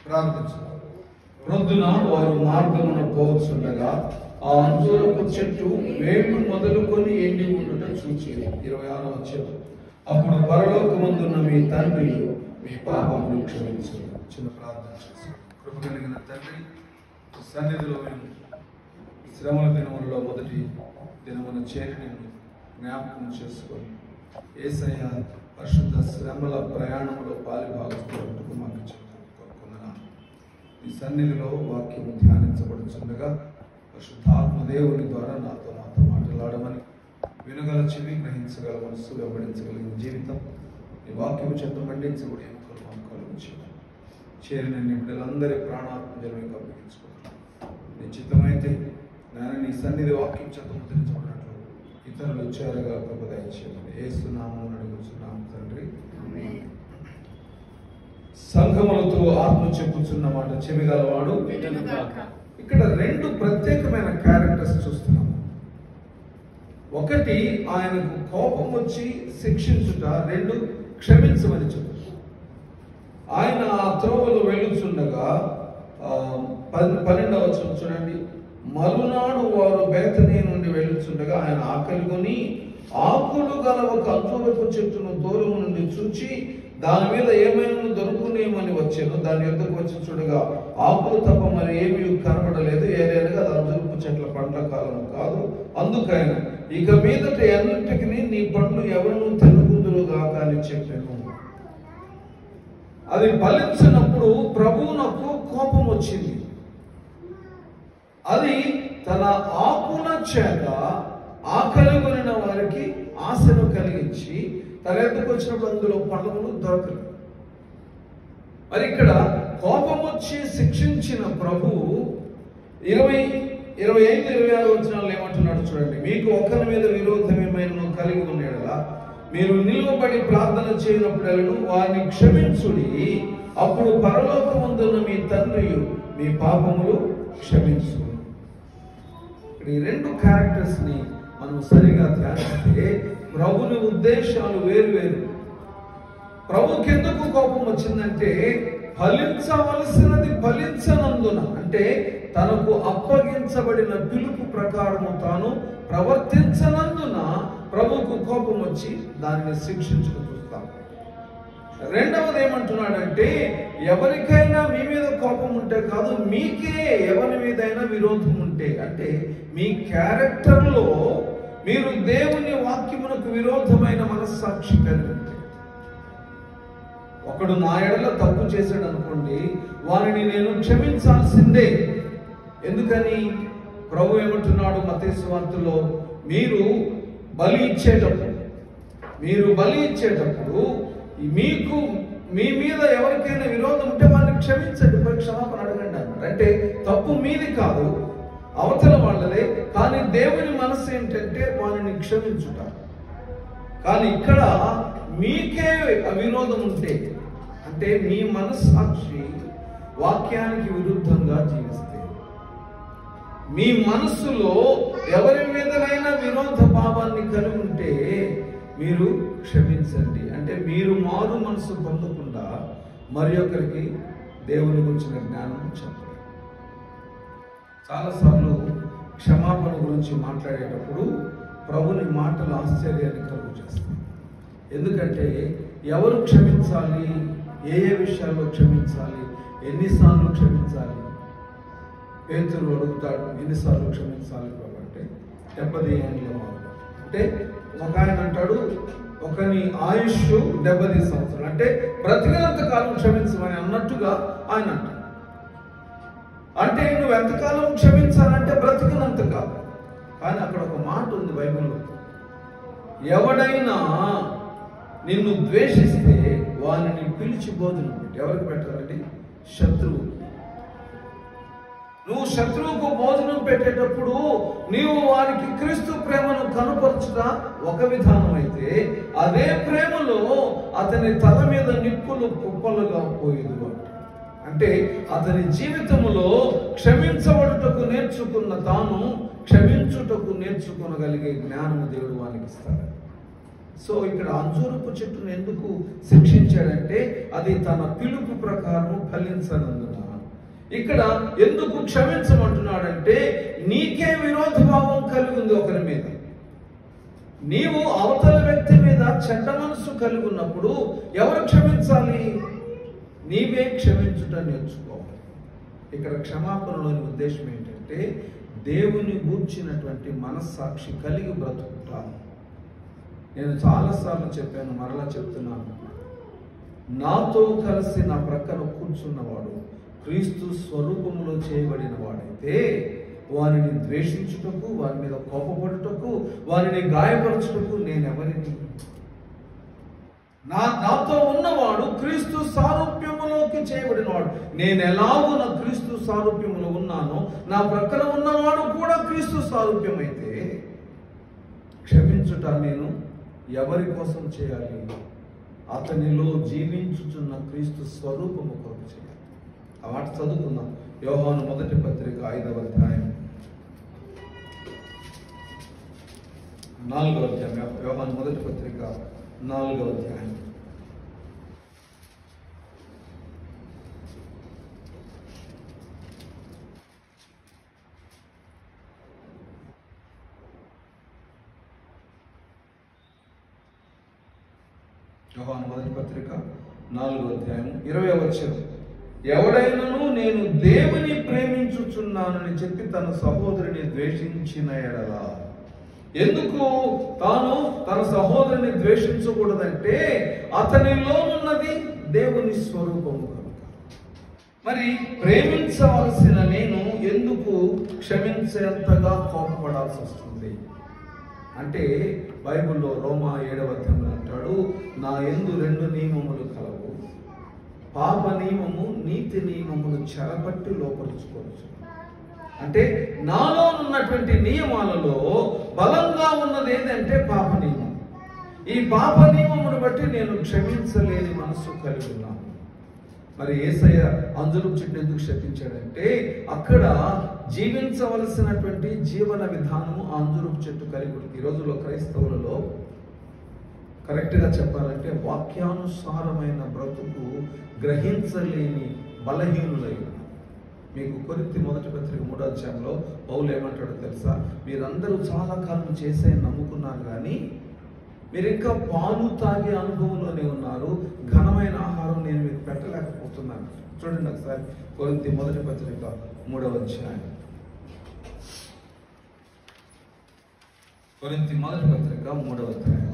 ప్రార్థించారు. ప్రొద్దున వారు మార్గమున పోవచ్చుండగా ఆ అంజూరపు చెట్టు వేళ్ళు మొదలుకొని ఎండి ఉండుట చూచేది. 26వ వచనం. అప్పుడు పరలోకమందున్న మీ తండ్రి మీ పాపములు క్షమించు. చిన్న ప్రార్థన చేశారు. కృప కలిగిన తండ్రి, సన్నిధిలో మేము శ్రమల దినములలో మొదటి దినమున చేరి నిన్ను జ్ఞాపకం చేసుకొని యేసయ్య పరిశుద్ధ శ్రమల ప్రయాణంలో పాలిభాగస్తున్నట్టుకు మాకు చెప్పుకున్నాను. ఈ సన్నిధిలో వాక్యము ధ్యానించబడుచుండగా పరిశుద్ధాత్మ దేవుని ద్వారా నాతో మాట్లాడమని, వినగల చెవి, గ్రహించగల మనస్సు, వెంబడించగలిగిన జీవితం ఈ వాక్యము చేత మండించబడి చేరిన బిడ్డలందరి ప్రాణాత్మజలు అప్పగించుకుంటున్నాను. నిశ్చితమైతే నేను నీ సన్నిధి వాక్యం చేత ముద్రించబడినట్లు ఇతరులు వచ్చారుగా కృప దయచేయమని యేసునామమున అడుగుచున్నాము తండ్రి. సంఘములతో ఆత్మ చెప్పుచున్న మాట చెవిగలవాడు. ఇక్కడ రెండు ప్రత్యేకమైన క్యారెక్టర్స్ చూస్తున్నాము. ఒకటి ఆయనకు కోపం వచ్చి శిక్షించుట, రెండు క్షమించమని చెప్తారు. ఆయన ఆ త్రోవలో వెళ్ళుచుండగా 12వ వచనం చూడండి. మరునాడు వారు బేతనీ నుండి వెళ్ళుచుండగా ఆయన ఆకలిగొని ఆకులు గల ఒక అంజూరపు చెట్టును దూరం నుండి చూచి దాని మీద ఏమైనా దొరుకునేమని వచ్చాను. దాని యొద్దకు వచ్చి చూడగా ఆకులు తప్ప మరి ఏమీ కనబడలేదు. ఏదైనా అది అంజూరపు చెట్ల పండ్ల కాలం కాదు. అందుకైన ఇక మీదట ఎన్నిటికి నీ పండ్లు ఎవరు తినకుందురుగాక అని చెప్పాను. అది ఫలించినప్పుడు ప్రభువునకు కోపం వచ్చింది. అది తన ఆకుల చేత ఆకలి కొనిన వారికి ఆశను కలిగించి తన ఎదుకు వచ్చినప్పుడు అందులో పండ్లు దొరకలేదు. మరి ఇక్కడ కోపం వచ్చి శిక్షించిన ప్రభువు 25-26 వచనాలు ఏమంటున్నాడు చూడండి. మీకు ఒకరి మీద విరోధం ఏమైనా కలిగి ఉండేలా మీరు నిలువబడి ప్రార్థన చేయనప్పుడెల్లను వారిని క్షమించుడి, అప్పుడు పరలోకమందున్న మీ తండ్రి మీ పాపములు క్షమించు. ఈ రెండు క్యారెక్టర్స్ ని మనం సరిగా ధ్యానిస్తే ప్రభుని ఉద్దేశాలు వేరు. ప్రభుకి ఎందుకు కోపం వచ్చిందంటే ఫలించవలసినది ఫలించనందున, అంటే తనకు అప్పగించబడిన పిలుపు ప్రకారము తాను ప్రవర్తించనందున ప్రభుకు కోపం వచ్చి దానిని శిక్షించుకు చూస్తాం. రెండవది ఏమంటున్నాడంటే ఎవరికైనా మీ మీద కోపం ఉంటే కాదు, మీకే ఎవరి మీదైనా విరోధం ఉంటే, అంటే మీ క్యారెక్టర్లో మీరు దేవుని వాక్యమునకు విరోధమైన మనస్సాక్షి కలిగి ఉంటే, ఒకడు నా ఎడల తప్పు చేశాడు అనుకోండి, వారిని నేను క్షమించాల్సిందే. ఎందుకని? ప్రభు ఏమంటున్నాడు మత్తయి సువార్తలో, మీరు బలి ఇచ్చేటప్పుడు మీకు మీ మీద ఎవరికైనా విరోధం ఉంటే వారిని క్షమించండి, క్షమాపణ అడగండి అన్నాడు. అంటే తప్పు మీది కాదు, అవతల వాళ్ళదే. కానీ దేవుని మనసు ఏంటంటే వారిని క్షమించుట. కానీ ఇక్కడ మీకే విరోధం ఉంటే, అంటే మీ మనస్సాక్షి వాక్యానికి విరుద్ధంగా జీవిస్తే, మీ మనస్సులో ఎవరి మీదనైనా విరోధ భావాన్ని కలిగి ఉంటే మీరు క్షమించండి. అంటే మీరు మారు మనసు పొందకుండా మరి ఒకరికి దేవుని గురించిన జ్ఞానం చెప్పండి. చాలాసార్లు క్షమాపణ గురించి మాట్లాడేటప్పుడు ప్రభుని మాటలు ఆశ్చర్యాన్ని కలుగు చేస్తాయి. ఎందుకంటే ఎవరు క్షమించాలి, ఏ విషయాల్లో క్షమించాలి, ఎన్నిసార్లు క్షమించాలి? పేతురు అడుగుతాడు, ఎన్నిసార్లు క్షమించాలి ప్రభు అంటే 70 ఏళ్ళ. అంటే ఒక ఆయన అంటాడు, ఒకని ఆయుష్ 70 సంవత్సరాలు, అంటే బ్రతికినంత కాలం క్షమించమని అన్నట్టుగా ఆయన అంటాడు. అంటే నువ్వు ఎంతకాలం క్షమించాలంటే బ్రతికినంత కాలం. కానీ అక్కడ ఒక మాట ఉంది బైబిల్లో, ఎవడైనా నిన్ను ద్వేషిస్తే వారిని పిలిచి భోజనం పెట్టి. ఎవరికి పెట్టాలండి? శత్రువు. నువ్వు శత్రువుకు భోజనం పెట్టేటప్పుడు నీవు వారికి క్రీస్తు ప్రేమను కనపరచుట ఒక విధానం అయితే, అదే ప్రేమలో అతని తల మీద నిప్పులు కుప్పలుగా పోయేది. అంటే అతని జీవితంలో క్షమించబడుటకు నేర్చుకున్న తాను క్షమించుటకు నేర్చుకోగలిగే జ్ఞానము దేవుడు వానికి ఇస్తాడు. సో ఇక్కడ అంజూరపు చెట్టును ఎందుకు శిక్షించాడంటే అది తన పిలుపు ప్రకారం ఫలించనందున. ఇక్కడ ఎందుకు క్షమించమంటున్నాడంటే నీకే విరోధ భావం కలిగి ఉంది ఒకరి మీద. నీవు అవతల వ్యక్తి మీద చెడ్డ మనసు కలిగి ఉన్నప్పుడు ఎవరు క్షమించాలి? నీవే క్షమించుట నేర్చుకోవాలి. ఇక్కడ క్షమాపణలోని ఉద్దేశం ఏంటంటే దేవుని గూర్చినటువంటి మనస్సాక్షి కలిగి బ్రతుకుతాను. నేను చాలాసార్లు చెప్పాను, మరలా చెప్తున్నాను. నాతో కలిసి నా ప్రక్కన కూర్చున్నవాడు క్రీస్తు స్వరూపంలో చేయబడిన వాడైతే వారిని ద్వేషించుటకు, వారి మీద కోపపడుటకు, వారిని గాయపరచుటకు నేనెవరిని? నాతో ఉన్నవాడు క్రీస్తు సారూప్యములోకి చేయబడినవాడు. నేను ఎలాగో నా క్రీస్తు సారూప్యములో ఉన్నానో నా ప్రక్కన ఉన్నవాడు కూడా క్రీస్తు సారూప్యమైతే క్షమించుట నేను ఎవరి కోసం చేయాలి? అతనిలో జీవించుచున్న క్రీస్తు స్వరూపము కొరకు చేయాలి. ఆ మాట చదువుకుందాం. యోహాను మొదటి పత్రిక 5వ అధ్యాయం 4వ అధ్యాయం. యోహాను మొదటి పత్రిక 4వ అధ్యాయం. యోహాను మొదటి పత్రిక 4వ అధ్యాయం 20వ వచనం. ఎవడైనను నేను దేవుని ప్రేమించుచున్నానని చెప్పి తన సహోదరుని ద్వేషించిన ఎడల. ఎందుకు తాను తన సహోదరుని ద్వేషించకూడదంటే అతనిలో ఉన్నది దేవుని స్వరూపము కనుక. మరి ప్రేమించవలసిన నేను ఎందుకు క్షమించేంతగా కోపపడాల్సి వస్తుంది అంటే బైబిల్లో రోమా 7వ అధ్యాయంలో అంటాడు, నా యందు 2 నియమములు కలవు, పాప నియమము నీతి నియమములు చెరపట్టి లోపరుచుకోవచ్చు. అంటే నాలో ఉన్నటువంటి నియమాలలో బలంగా ఉన్నది ఏంటంటే పాప నియమం. ఈ పాప నియమమును బట్టి నేను క్షమించలేని మనసు కలిగి ఉన్నాను. మరి యేసయ్య అంజూరపు చెట్టును ఎందుకు శపించాడంటే అక్కడ జీవించవలసినటువంటి జీవన విధానము ఆ అంజూరపు చెట్టు కలిగి ఉంటుంది. ఈ రోజుల్లో క్రైస్తవులలో కరెక్ట్గా చెప్పాలంటే వాక్యానుసారమైన బ్రతుకు గ్రహించలేని బలహీనులై. మీకు కొరింథీ మొదటి పత్రిక 3వ అధ్యాయంలో పౌలు ఏమంటాడో తెలుసా? మీరందరూ చాలా కాలం చేసే నమ్ముకున్నారు, కానీ మీరు ఇంకా పాలు తాగే అనుభవంలోనే ఉన్నారు, ఘనమైన ఆహారం నేను మీకు పెట్టలేకపోతున్నాను. చూడండి ఒకసారి కొరింథీ మొదటి పత్రిక 3వ అధ్యాయం. కొరింథీ మొదటి పత్రిక 3వ అధ్యాయం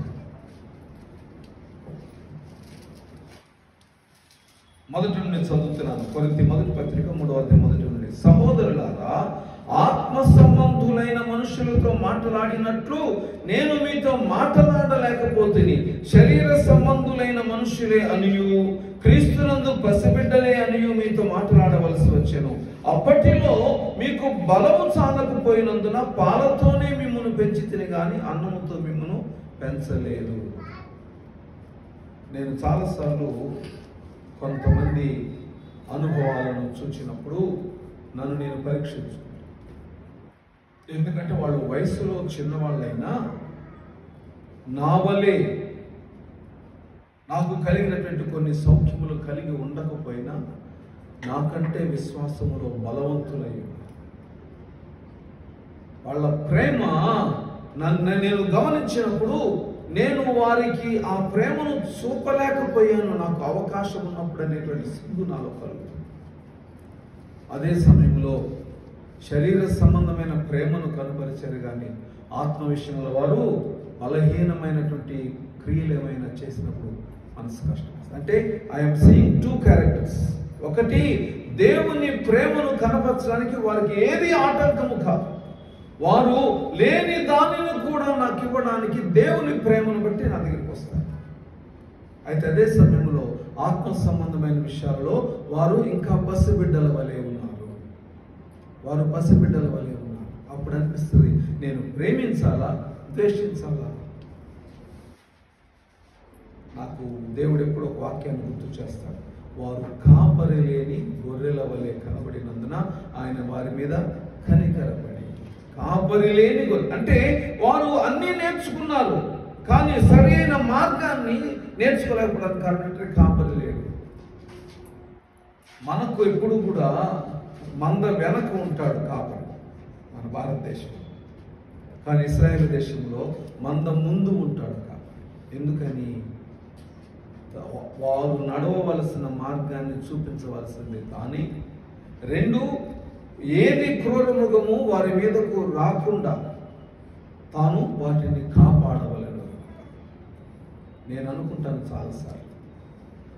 మొదటి నుండి చదువుతున్నాను. కొరింథీ మొదటి పత్రిక 3వ అధ్యాయం మొదటి నుండి. సహోదరులారా, ఆత్మ సంబంధులైన మనుషులతో మాట్లాడినట్లు నేను మీతో మాట్లాడలేకపోతుని, శరీర సంబంధులైన మనుషులే అనియు క్రీస్తునందు పసిబిడ్డలే అనియు మీతో మాట్లాడవలసి వచ్చెను. అప్పటిలో మీకు బలము చాలకపోయినందున పాలతోనే మిమ్మల్ని పెంచితిని గాని అన్నముతో మిమ్మల్ని పెంచలేదు. నేను చాలాసార్లు కొంతమంది అనుభవాలను చూసినప్పుడు నన్ను నేను పరీక్షించుకుంటాను. ఎందుకంటే వాళ్ళు వయసులో చిన్నవాళ్ళైనా నా వలే నాకు కలిగినటువంటి కొన్ని సౌఖ్యములు కలిగి ఉండకపోయినా నాకంటే విశ్వాసములో బలవంతులై వాళ్ళ ప్రేమ నేను గమనించినప్పుడు నేను వారికి ఆ ప్రేమను చూపలేకపోయాను, నాకు అవకాశం ఉన్నప్పుడు అనేటువంటి సిగ్గు నాలో కలుగుతుంది. అదే సమయంలో శరీర సంబంధమైన ప్రేమను కనపరిచారు, కానీ ఆత్మ విషయంలో వారు బలహీనమైనటువంటి క్రియలు ఏమైనా చేసినప్పుడు మనసు కష్టం. అంటే ఐఎమ్ సీయింగ్ 2 క్యారెక్టర్స్. ఒకటి, దేవుని ప్రేమను కనపరచడానికి వారికి ఏది ఆటంకము కాదు, వారు లేని దానిని కూడా నాకు ఇవ్వడానికి దేవుని ప్రేమను బట్టి నా దగ్గరికి వస్తారు. అయితే అదే సమయంలో ఆత్మ సంబంధమైన విషయాల్లో వారు ఇంకా పసిబిడ్డల వలె ఉన్నారు, వారు పసిబిడ్డల వలె ఉన్నారు. అప్పుడు అనిపిస్తుంది, నేను ప్రేమించాలా ద్వేషించాలా? నాకు దేవుడు ఎప్పుడు ఒక వాక్యాన్ని గుర్తు చేస్తాడు, వారు కాపరి లేని గొర్రెల వలె కనబడినందున ఆయన వారి మీద కనికరపడి. కాపరి లేని గొర్రె అంటే వారు అన్నీ నేర్చుకున్నారు, కానీ సరైన మార్గాన్ని నేర్చుకోలేకపోవడానికి కారణం కాపరి లేడు. మనకు ఎప్పుడు కూడా మంద వెనక ఉంటాడు కాపరి మన భారతదేశం, కానీ ఇశ్రాయేలు దేశంలో మంద ముందు ఉంటాడు కాపరి. ఎందుకని? వారు నడవవలసిన మార్గాన్ని చూపించవలసింది. కానీ రెండు, ఏది క్రూర మృగము వారి మీదకు రాకుండా తాను వాటిని కాపాడవలను. నేను అనుకుంటాను చాలాసార్లు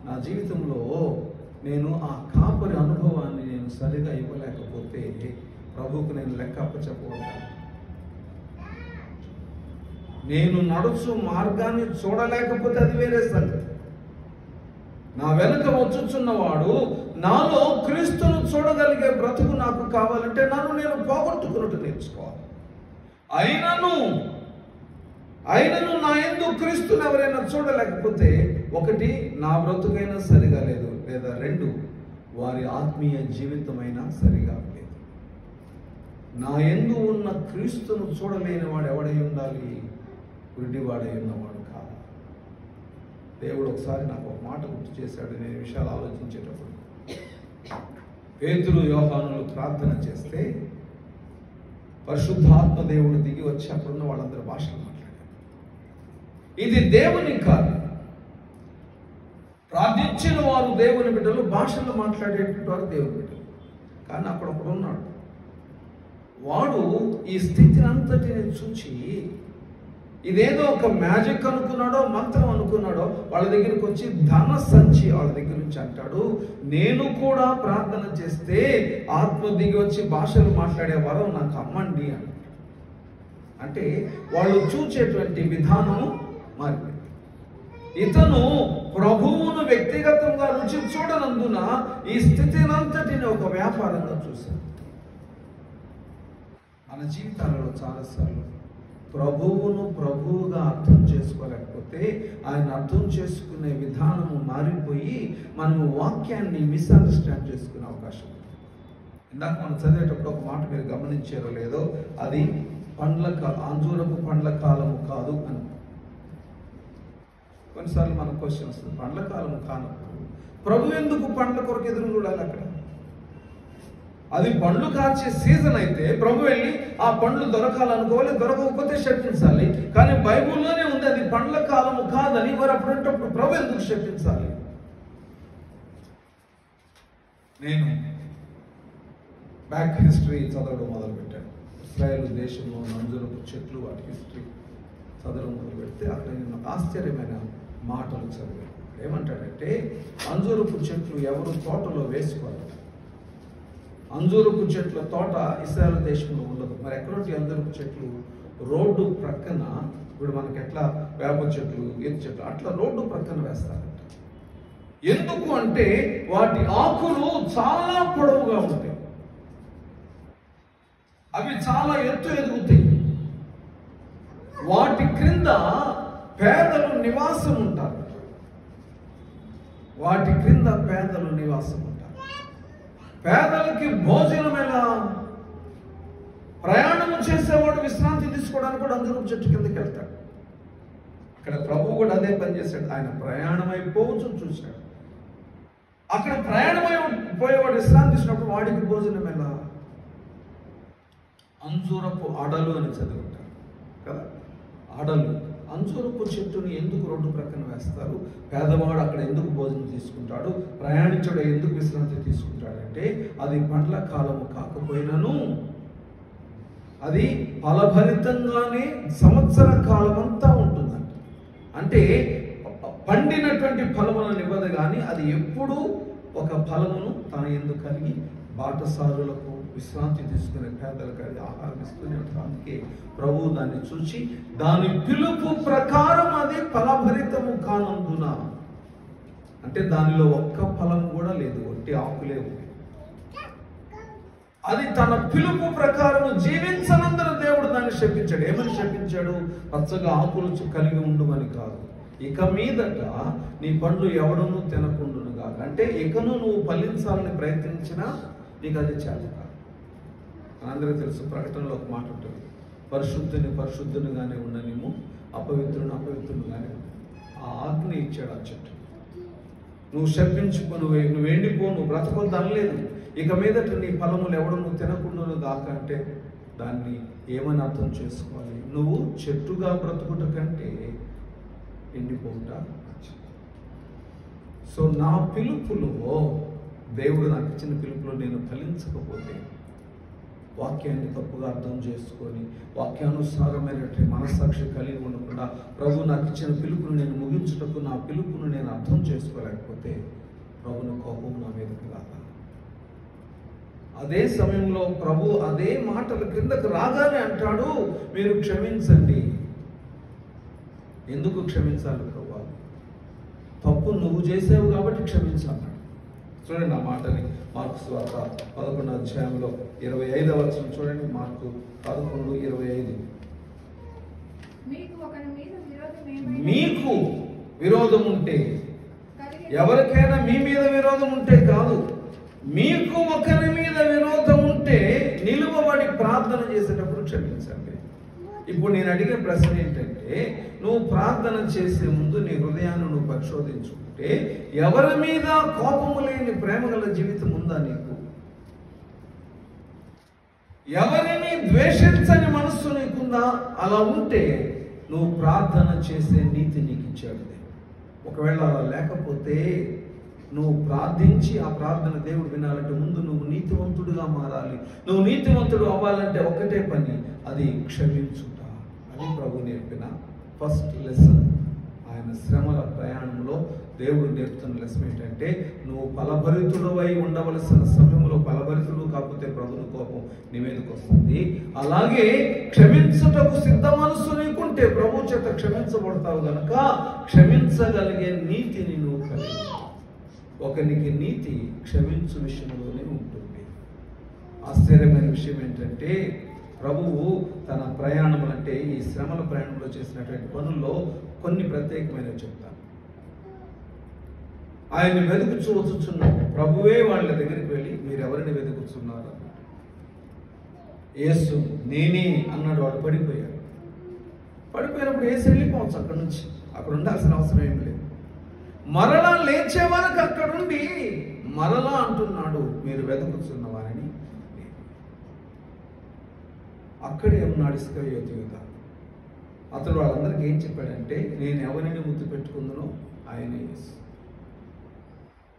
నా జీవితంలో నేను ఆ కాపరి అనుభవాన్ని నేను సరిగా ఇవ్వలేకపోతే ప్రభువుకు నేను లెక్క అప్పచెప్పగలను. నేను నడుచు మార్గాన్ని చూడలేకపోతే అది వేరే సంగతి. నా వెనుక వచ్చుచున్నవాడు నాలో క్రీస్తును చూడగలిగే బ్రతుకు నాకు కావాలంటే నన్ను నేను పోగొట్టుకున్నట్టు నేర్చుకోవాలి. అయినను నా యందు క్రీస్తుని ఎవరైనా చూడలేకపోతే, ఒకటి, నా బ్రతుకైనా సరిగా లేదు, లేదా రెండు, వారి ఆత్మీయ జీవితమైనా సరిగా లేదు. నా యందు ఉన్న క్రీస్తును చూడలేని వాడు ఎవడై ఉండాలి? గుడ్డివాడై ఉన్నవాడు కాదు. దేవుడు ఒకసారి నాకు ఒక మాట గుర్తు చేశాడు. నేను విషయాలు ఆలోచించేటప్పుడు, పేతురు యోహానులు ప్రార్థన చేస్తే పరిశుద్ధాత్మ దేవుడు దిగి వచ్చి అక్కడున్న వాళ్ళందరూ భాషలు మాట్లాడారు. ఇది దేవుని కాదు. ప్రార్థించిన వారు దేవుని బిడ్డలు, భాషలు మాట్లాడేటువంటి వారు దేవుని బిడ్డలు. కానీ అక్కడ ఒకడున్నాడు, వాడు ఈ స్థితిని అంతటిని చూచి ఇదేదో ఒక మ్యాజిక్ అనుకున్నాడో, మంత్రం అనుకున్నాడో, వాళ్ళ దగ్గరికి వచ్చి ధన సంచి వాళ్ళ దగ్గర నుంచి అంటాడు, నేను కూడా ప్రార్థన చేస్తే ఆత్మ దిగి వచ్చి భాషలు మాట్లాడే వరం నాకు అమ్మండి అని. అంటే వాళ్ళు చూచేటువంటి విధానము మారిపోయింది. ఇతను ప్రభువును వ్యక్తిగతంగా రుచి చూడనందున ఈ స్థితినంతటిని ఒక వ్యాపారంగా చూశాడు. మన జీవితాలలో చాలాసార్లు ప్రభువును ప్రభువుగా అర్థం చేసుకోలేకపోతే, ఆయన అర్థం చేసుకునే విధానము మారిపోయి మనము వాక్యాన్ని మిస్అండర్స్టాండ్ చేసుకునే అవకాశం ఉంది. ఇందాక మనం చదివేటప్పుడు ఒక మాట మీరు గమనించారో లేదో, అది అంజూరపు పండ్ల కాలము కాదు అని. కొన్నిసార్లు మనకు క్వశ్చన్ వస్తుంది, పండ్ల కాలము కానప్పుడు ప్రభు ఎందుకు పండ్ల కొరకు ఎదురు చూడాలి? అక్కడ అది పండ్లు కాచే సీజన్ అయితే ప్రభు వెళ్ళి ఆ పండ్లు దొరకాలనుకోవాలి, దొరకకపోతే శపించాలి. కానీ బైబుల్లోనే ఉంది అది పండ్ల కాలము కాదని. మరి అప్పుడంటప్పుడు ప్రభు ఎందుకు శపించాలి? నేను బ్యాక్ హిస్టరీ చదవడం మొదలుపెట్టాను. ఇశ్రాయేలు దేశంలో అంజూరపు చెట్లు, వాటి హిస్టరీ చదవడం మొదలు పెడితే అక్కడ నేను ఆశ్చర్యమైన మాటలు చదివాను. ఏమంటాడంటే, అంజూరపు చెట్లు ఎవరు తోటలో వేసుకోవాలి. అంజూరపు చెట్ల తోట ఇశ్రాయేలు దేశంలో ఉండదు. మరి ఎక్కడొచ్చి అంజూరపు చెట్లు? రోడ్డు ప్రక్కన, ఇప్పుడు మనకి ఎట్లా వేప చెట్లు, ఈత చెట్లు అట్లా రోడ్డు ప్రక్కన వేస్తారంట. ఎందుకు అంటే వాటి ఆకులు చాలా పొడవుగా ఉంటాయి, అవి చాలా ఎత్తు ఎదుగుతాయి. వాటి క్రింద పేదలు నివాసం ఉంటారు. వాటి క్రింద పేదలు నివాసం ఉంటారు. పేదలకి భోజనం ఎలా? ప్రయాణం చేసేవాడు విశ్రాంతి తీసుకోవడానికి కూడా అంజూరపు చెట్టు కిందకి వెళ్తాడు. ఇక్కడ ప్రభు కూడా అదే పని చేశాడు. ఆయన ప్రయాణమైపోవచ్చు చూశాడు. అక్కడ ప్రయాణమైపోయేవాడు విశ్రాంతి ఇచ్చినప్పుడు వాడికి భోజనం ఎలా? అంజూరపు అడలు అని చదువుతారు కదా, అడలు. అంజూరపు చెట్టుని ఎందుకు రోడ్డు ప్రక్కన వేస్తారు? పేదవాడు అక్కడ ఎందుకు భోజనం తీసుకుంటాడు? ప్రయాణించడు ఎందుకు విశ్రాంతి తీసుకుంటాడంటే, అది పండ్ల కాలము కాకపోయినను అది ఫలభరితంగానే సంవత్సర కాలం అంతా ఉంటుందంట. అంటే పండినటువంటి ఫలములను ఇవ్వదు, కానీ అది ఎప్పుడూ ఒక ఫలమును తన యందు కలిగి బాటసారులకు, విశ్రాంతి తీసుకునే పేదలకు అది ఆహారం ఇస్తూనే ఉంటారు. అందుకే ప్రభువు దాన్ని చూసి దాని పిలుపు ప్రకారం అది ఫలభరితము కానందున, అంటే దానిలో ఒక్క ఫలం కూడా లేదు, ఒట్టి ఆకులే ఉంది. అది తన పిలుపు ప్రకారం జీవించనందున దేవుడు దాన్ని శపించాడు. ఏమని శపించాడు? పచ్చగా ఆకులు కలిగి ఉండుమని కాదు, ఇక మీదట నీ పండ్లు ఎవడనూ తినకుండును కాదు. అంటే ఇకను నువ్వు ఫలించాలని ప్రయత్నించినా నీకు అది చేత కాదు. మనందరికీ తెలుసు, ప్రకటనలో ఒక మాట ఉంటుంది, పరిశుద్ధునిగానే ఉండనిము, అపవిత్రుడుగానే ఆ ఆజ్ఞ ఇచ్చాడు ఆ చెట్టు. నువ్వు శపించుకో, నువ్వు ఎండిపో, నువ్వు బ్రతకొద్దు అనలేదు. ఇక మీదట నీ ఫలములు ఎవడు నువ్వు తినకుండా దాకా అంటే దాన్ని ఏమని అర్థం చేసుకోవాలి? నువ్వు చెట్టుగా బ్రతుకుట కంటే ఎండిపోవుట. సో నా పిలుపులో, దేవుడు నాకు ఇచ్చిన పిలుపులో నేను ఫలించకపోతే, వాక్యాన్ని తప్పుగా అర్థం చేసుకొని వాక్యానుసారమైనటువంటి మనస్సాక్షి కలిగి ఉండకుండా ప్రభు నాకు ఇచ్చిన పిలుపును నేను ముగించుటకు నా పిలుపును నేను అర్థం చేసుకోలేకపోతే ప్రభుని కోపం నా మీదకి రాగా, అదే సమయంలో ప్రభు అదే మాటల కిందకు రాగానే అంటాడు, మీరు క్షమించండి. ఎందుకు క్షమించాలి ప్రభు? తప్పు నువ్వు చేసావు కాబట్టి క్షమించాలి. చూడండి ఆ మాటని మార్కు సువార్త 11వ అధ్యాయంలో 25వ వచనం చూడండి. మార్కు 11:25. మీకు విరోధం ఉంటే, ఎవరికైనా మీ మీద విరోధం ఉంటే కాదు, మీకు ఒకరి మీద విరోధం ఉంటే నిలువబడి ప్రార్థన చేసేటప్పుడు క్షమించండి. ఇప్పుడు నేను అడిగే ప్రశ్న ఏంటంటే, నువ్వు ప్రార్థన చేసే ముందు నీ హృదయాన్ని నువ్వు పరిశోధించుకుంటే ఎవరి మీద కోపము లేని ప్రేమ గల జీవితం ఉందా నీకు? ఎవరిని ద్వేషించని మనస్సు నీకుందా? అలా ఉంటే నువ్వు ప్రార్థన చేసే నీతి నీకు ఇచ్చాడు. ఒకవేళ అలా లేకపోతే నువ్వు ప్రార్థించి ఆ ప్రార్థన దేవుడు వినాలంటే ముందు నువ్వు నీతివంతుడుగా మారాలి. నువ్వు నీతివంతుడు అవ్వాలంటే ఒకటే పని, అది క్షమించుట. అది ప్రభు నేర్పిన ఫస్ట్ లెసన్. ఆయన శ్రమల ప్రయాణంలో దేవుడు నేర్పుతున్న లెసన్ ఏంటంటే, నువ్వు ఫలభరితుడవై ఉండవలసిన సమయంలో ఫలభరితుడు కాకపోతే ప్రభుని కోపం నీ మీదకి వస్తుంది. అలాగే క్షమించుటకు సిద్ధ మనస్సు నీకుంటే ప్రభు చేత క్షమించబడతావు గనక క్షమించగలిగే నీతిని నువ్వు కలిగి. ఒకరికి నీతి క్షమించు విషయంలోనే ఉంటుంది. ఆశ్చర్యమైన విషయం ఏంటంటే, ప్రభువు తన ప్రయాణం అంటే ఈ శ్రమల ప్రయాణంలో చేసినటువంటి పనుల్లో కొన్ని ప్రత్యేకమైనవి చెప్తాను. ఆయన వెతుకుచూ వచ్చుచున్నాడు. ప్రభువే వాళ్ళ దగ్గరికి వెళ్ళి, మీరు ఎవరిని వెతుకుతున్నారు అన్నాడు. యేసు నేనే అన్నాడు. వాడు పడిపోయాడు. పడిపోయినప్పుడు యేసు వెళ్ళిపోవచ్చు అక్కడి నుంచి, అక్కడ ఉండాల్సిన అవసరం ఏం లేదు. మరలా లేచే వరకు అక్కడుండి మరలా అంటున్నాడు, మీరు వెతుకుతున్న వారిని. అక్కడే ఉన్నాడు ఇస్కరియోతు యూదా. అతడు వాళ్ళందరికీ ఏం చెప్పాడంటే, నేను ఎవరిని ముద్దు పెట్టుకుందునో ఆయనే యేసు.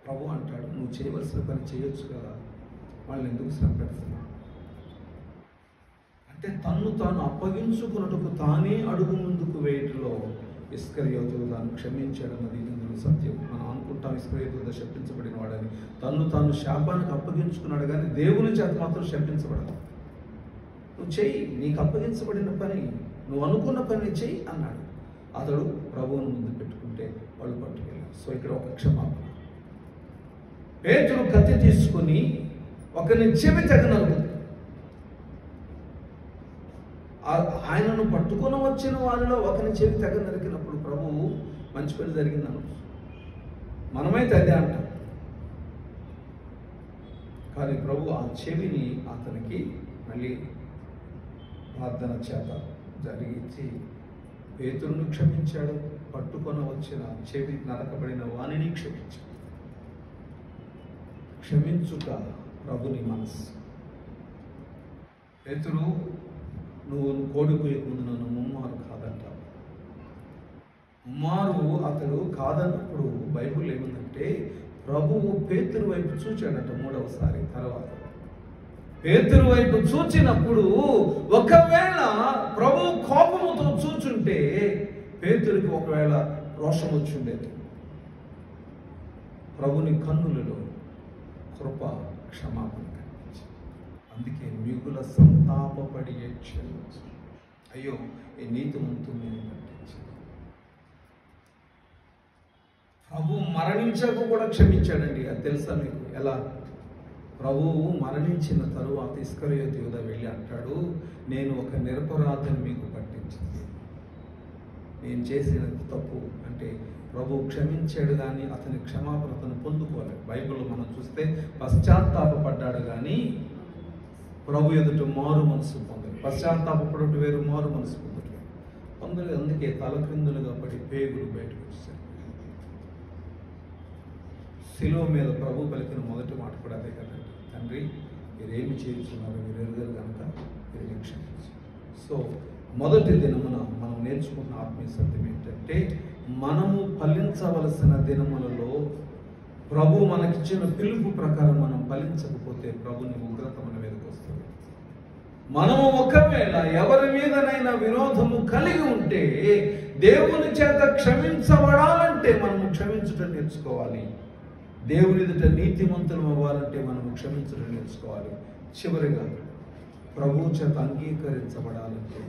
ప్రభు అంటాడు, నువ్వు చేయవలసిన పని చేయొచ్చు కదా, వాళ్ళని ఎందుకు శ్రమ పెడుతున్నావు? అంటే తన్ను తాను అప్పగించుకున్నట్టుకు తానే అడుగు ముందుకు వేయటంలో ఇస్కరియోతు తాను క్షమించాడన్నది ఇందులో సత్యం. మనం అనుకుంటాం ఇస్కరియోతు శపించబడిన వాడని. తన్ను తాను శాపానికి అప్పగించుకున్నాడు కానీ దేవుని చేత మాత్రం శపించబడదు. నువ్వు చెయ్యి, నీకు అప్పగించబడిన పని, నువ్వు అనుకున్న పని చెయ్యి అన్నాడు. అతడు ప్రభువును ముందు పెట్టుకుంటే వాళ్ళు పట్టుకెళ్ళారు. సో ఇక్కడ ఒక క్షమాపణ. పేతురు కత్తి తీసుకుని ఒకరిని చెవి తెగ నరుకుతాడు. ఆయనను పట్టుకొని వచ్చిన వారిలో ఒకరిని చెవి తెగ నరికినప్పుడు ప్రభువు మంచి పని జరిగిందను. మనమైతే అదే అంటాం. కానీ ప్రభు ఆ చెవిని అతనికి మళ్ళీ ప్రార్థన చేత జరిగించి పేతురును క్షమించాడు. పట్టుకొని వచ్చిన చెవి నరకబడిన వాణిని క్షమించాడు. క్షమించుట ప్రభుని మనసు. పేతురు, నువ్వు కోడిపోయే ముందు నన్ను ముమ్మారు కాదంటావు. ముమ్మారు అతడు కాదన్నప్పుడు బైబిల్ ఏముందంటే, ప్రభువు పేతురు వైపు చూచాడట 3వసారి. తర్వాత పేతురు వైపు చూచినప్పుడు ఒకవేళ ప్రభు కోపముతో చూచుంటే పేతురికి ఒకవేళ రోషం వచ్చిండేది. ప్రభుని కన్నులలో కృప క్షమాపణ కనిపించింది. అందుకే మిగుల సంతాపపడి ఏడ్చాడు. అయ్యో, ఈ నీతిమంతుని కనిపించింది. ప్రభు మరణించాక కూడా క్షమించాడండి. అది తెలుసా మీకు? ఎలా? ప్రభువు మరణించిన తరువాత ఇస్కరియోతు యూదా వెళ్ళి అంటాడు, నేను ఒక నిరపరాధిని మీకు పట్టించింది. నేను చేసినది తప్పు అంటే ప్రభు క్షమించాడు కానీ అతని క్షమాపణ అతను పొందుకోలేదు. బైబిల్లో మనం చూస్తే పశ్చాత్తాపడ్డాడు కానీ ప్రభు ఎదుట మారు మనసు పొందాడు. పశ్చాత్తాపడు వేరు, మారు మనసు పొందడు. కొందరు అందుకే తలక్రిందులుగా పడి పేగులు బయటకు వచ్చారు. శిలువ మీద ప్రభు పలికిన మొదటి మాట కూడా అదే కదండి, తండ్రి మీరేమి చేయించున్నారో మీరు ఎరుగరు కనుక మీరు క్షమించు. సో మొదటి దినమున మనం నేర్చుకున్న ఆత్మీయ సత్యం ఏంటంటే, మనము ఫలించవలసిన దినములలో ప్రభు మనకిచ్చిన పిలుపు ప్రకారం మనం ఫలించకపోతే ప్రభుని ఉగ్రత మన మీదకి వస్తుంది. మనము ఒకవేళ ఎవరి మీదనైనా విరోధము కలిగి ఉంటే దేవుని చేత క్షమించబడాలంటే మనము క్షమించడం నేర్చుకోవాలి. దేవుని ఎదుట నీతిమంతులం అవ్వాలంటే మనము క్షమించడం నేర్చుకోవాలి. చివరిగా ప్రభు చేత అంగీకరించబడాలంటే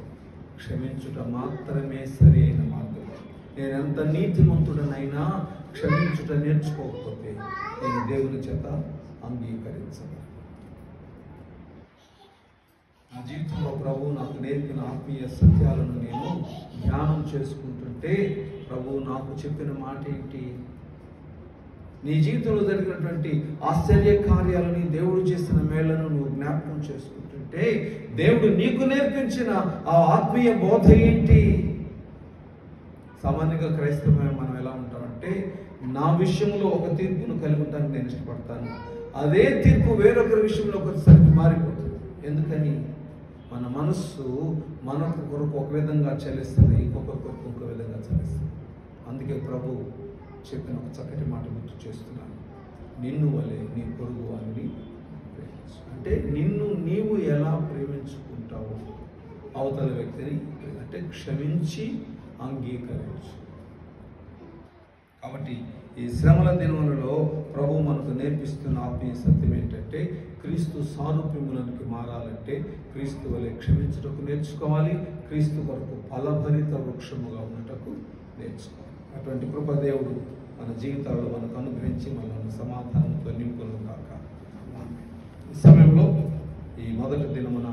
క్షమించుట మాత్రమే సరి అయిన మార్గం. నేను ఎంత నీతిమంతుడనైనా క్షమించుట నేర్చుకోకపోతే నేను దేవుని చేత అంగీకరించబడను. నా జీవితంలో ప్రభు నాకు నేర్పిన ఆత్మీయ సత్యాలను నేను ధ్యానం చేసుకుంటుంటే ప్రభు నాకు చెప్పిన మాట ఏంటి? నీ జీవితంలో జరిగినటువంటి ఆశ్చర్య కార్యాలని, దేవుడు చేసిన మేళ్లను నువ్వు జ్ఞాపకం చేసుకుంటుంటే దేవుడు నీకు నేర్పించిన ఆ ఆత్మీయ బోధ ఏంటి? సామాన్యంగా క్రైస్తవమైన మనం ఎలా ఉంటామంటే, నా విషయంలో ఒక తీర్పును కలిగి ఉంటానికి నేను ఇష్టపడతాను, అదే తీర్పు వేరొకరి విషయంలో ఒకసారి మారిపోతుంది. ఎందుకని? మన మనస్సు మనకు కొరకు ఒక విధంగా చలిస్తుంది, ఇంకొకరి కొరకు ఇంకో విధంగా చలిస్తుంది. అందుకే ప్రభు చెప్పిన ఒక చక్కటి మాట గుర్తు చేస్తున్నాను, నిన్ను వలె నీ పొరుగు వారిని ప్రేమించు. అంటే నిన్ను నీవు ఎలా ప్రేమించుకుంటావు అవతల వ్యక్తిని అంటే క్షమించి అంగీకరించు. కాబట్టి ఈ శ్రమల దినములలో ప్రభు మనకు నేర్పిస్తున్న ఆత్మీయ సత్యం ఏంటంటే, క్రీస్తు సారూప్యములకు మారాలంటే క్రీస్తు వలె క్షమించుటకు నేర్చుకోవాలి, క్రీస్తు కొరకు ఫలభరిత వృక్షముగా ఉన్నటకు నేర్చుకోవాలి. అటువంటి కృప దేవుడు మన జీవితాల్లో మనకు అనుగ్రహించి మనల్ని సమాధానంతో నింపును కాక. ఈ సమయంలో ఈ మొదటి దినమున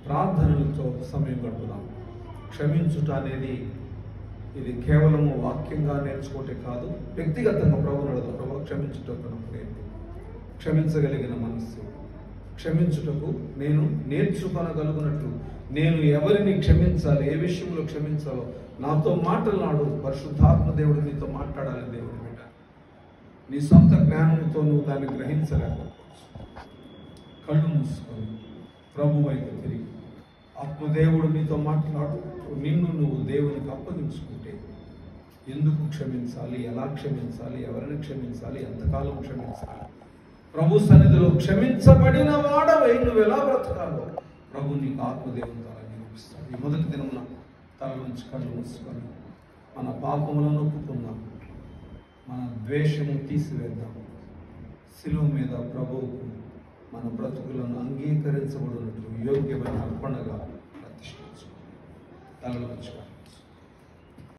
ప్రార్థనలతో సమయం గడుపుదాం. క్షమించుట అనేది ఇది కేవలము వాక్యంగా నేర్చుకోవటే కాదు, వ్యక్తిగతంగా ప్రభువును అడుగుదాం. ప్రభు క్షమించుటకు నాకు నేర్పి, క్షమించగలిగిన మనస్సు, క్షమించుటకు నేను నేర్చుకొనగలుగునట్లు, నేను ఎవరిని క్షమించాలి, ఏ విషయంలో క్షమించాలో నాతో మాట్లాడు. పరిశుద్ధాత్మ దేవుడు నీతో మాట్లాడాలి. దేవుడి బిడ్డ, నీ సొంత జ్ఞానంతో నువ్వు దాన్ని గ్రహించలేకపోవచ్చు. కళ్ళు మూసుకొని ప్రభు వైపు తిరిగి ఆత్మదేవుడు నీతో మాట్లాడు. నిన్ను నువ్వు దేవునికి అప్పగించుకుంటే ఎందుకు క్షమించాలి, ఎలా క్షమించాలి, ఎవరిని క్షమించాలి, ఎంతకాలం క్షమించాలి, ప్రభు సన్నిధిలో క్షమించబడిన వాడవై నువ్వు ఎలా బ్రతకాలో ప్రభు నీకు ఆత్మదేవుని ద్వారా నేర్పిస్తాడు. ఈ మొదటి దినమున తల నుంచి కళ్ళు మూసుకొని మన పాపములను ఒప్పుకుందాం, మన ద్వేషము తీసివేద్దాం, శిలువ మీద ప్రభువుకు మన బ్రతుకులను అంగీకరించబడినట్లు యోగ్యమైన అర్పణగా ప్రతిష్ఠించు. తలలో ఉంచుకోండి.